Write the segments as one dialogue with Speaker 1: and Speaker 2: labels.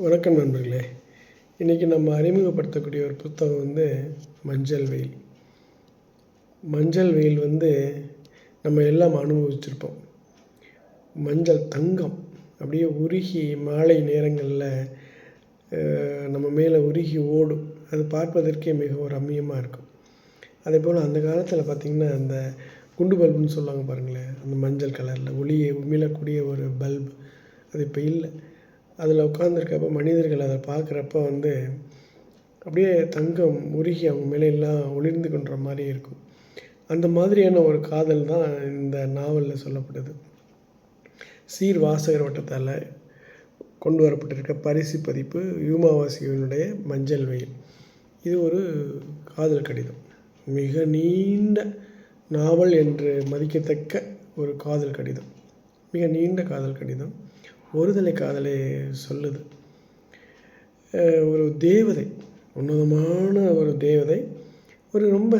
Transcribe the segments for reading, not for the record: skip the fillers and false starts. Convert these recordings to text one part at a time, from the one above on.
Speaker 1: வணக்கம் நண்பர்களே. இன்றைக்கி நம்ம அறிமுகப்படுத்தக்கூடிய ஒரு புத்தகம் மஞ்சள் வெயில். மஞ்சள் வெயில் நம்ம எல்லாம் அனுபவிச்சிருப்போம். மஞ்சள் தங்கம் அப்படியே உருகி மாலை நேரங்களில் நம்ம மேலே உருகி ஓடும். அது பார்ப்பதற்கே மிகவும் ரம்மியமாக இருக்கும். அதே போல் அந்த காலத்தில் பார்த்திங்கன்னா, அந்த குண்டு பல்புன்னு சொல்லுவாங்க பாருங்களேன், அந்த மஞ்சள் கலரில் ஒளியை உமிழக்கூடிய ஒரு பல்பு அது இப்போ இல்லை. அதில் உட்காந்துருக்கப்ப மனிதர்கள் அதை பார்க்குறப்ப அப்படியே தங்கம் உருகி அவங்க மேலே எல்லாம் ஒளிர்ந்து கொண்ட மாதிரி இருக்கும். அந்த மாதிரியான ஒரு காதல் தான் இந்த நாவலில் சொல்லப்படுது. சீர் வாசகர் வட்டத்தால் கொண்டு வரப்பட்டிருக்க பரிசு பதிப்பு யூமாவாசியினுடைய மஞ்சள் வெயில். இது ஒரு காதல் கடிதம். மிக நீண்ட நாவல் என்று மதிக்கத்தக்க ஒரு காதல் கடிதம். மிக நீண்ட காதல் கடிதம். ஒருதலை காதலை சொல்லுது. ஒரு தேவதை, உன்னதமான ஒரு தேவதை, ஒரு ரொம்ப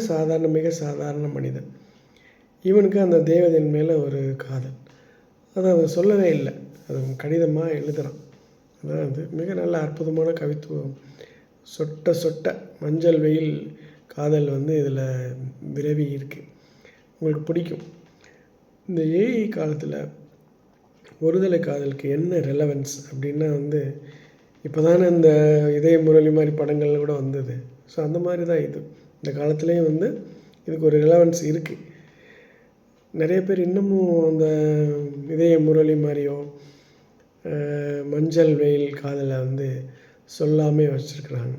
Speaker 1: மிக சாதாரண மனிதன். இவனுக்கு அந்த தேவதையின் மேலே ஒரு காதல். அதை அவன் சொல்லவே இல்லை, அது கடிதமாக எழுதுகிறான். அதான் மிக நல்ல அற்புதமான கவித்துவம். சொட்ட சொட்ட மஞ்சள் வெயில் காதல் இதில் விரவி இருக்குது. உங்களுக்கு பிடிக்கும். இந்த ஏஐ காலத்தில் ஒருதலை காதலுக்கு என்ன ரெலவன்ஸ் அப்படின்னா இப்போ தானே இந்த இதய முரளி மாதிரி படங்கள் கூட வந்தது. ஸோ அந்த மாதிரி தான் இது. இந்த காலத்துலேயும் இதுக்கு ஒரு ரெலவன்ஸ் இருக்குது. நிறைய பேர் இன்னமும் அந்த இதய முரளி மாதிரியோ மஞ்சள் வெயில் காதலை சொல்லாமே வச்சுருக்குறாங்க.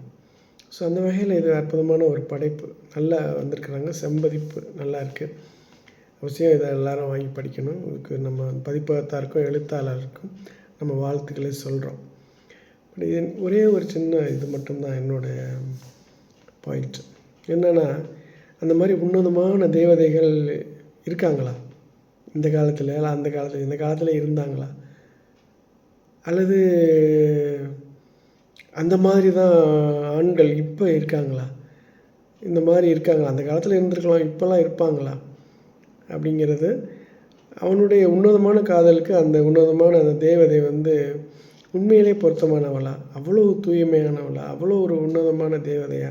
Speaker 1: ஸோ அந்த வகையில் இது அற்புதமான ஒரு படைப்பு. நல்லா வந்திருக்குறாங்க. செம்பதிப்பு நல்லா இருக்குது. அவசியம் இதை எல்லோரும் வாங்கி படிக்கணும். இதுக்கு நம்ம பதிப்பகத்தாருக்கும் எழுத்தாளருக்கும் நம்ம வாழ்த்துக்களை சொல்கிறோம். பட் இது ஒரே ஒரு சின்ன இது மட்டும்தான் என்னுடைய பாயிண்ட். என்னென்னா, அந்த மாதிரி உன்னதமான தேவதைகள் இருக்காங்களா இந்த காலத்தில்? அந்த காலத்தில் இந்த காலத்தில் இருந்தாங்களா? அல்லது அந்த மாதிரி தான் ஆண்கள் இப்போ இருக்காங்களா? இந்த மாதிரி இருக்காங்களா? அந்த காலத்தில் இருந்திருக்கலாம், இப்போல்லாம் இருப்பாங்களா அப்படிங்கிறது. அவனுடைய உன்னதமான காதலுக்கு அந்த உன்னதமான அந்த தேவதை உண்மையிலே பொருத்தமானவளா? அவ்வளோ தூய்மையானவளா? அவ்வளோ ஒரு உன்னதமான தேவதையா?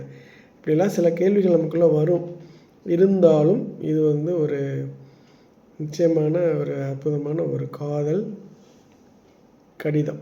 Speaker 1: இப்படிலாம் சில கேள்விகள் நமக்குள்ளே வரும். இருந்தாலும் இது ஒரு நிச்சயமான ஒரு அற்புதமான ஒரு காதல் கடிதம்.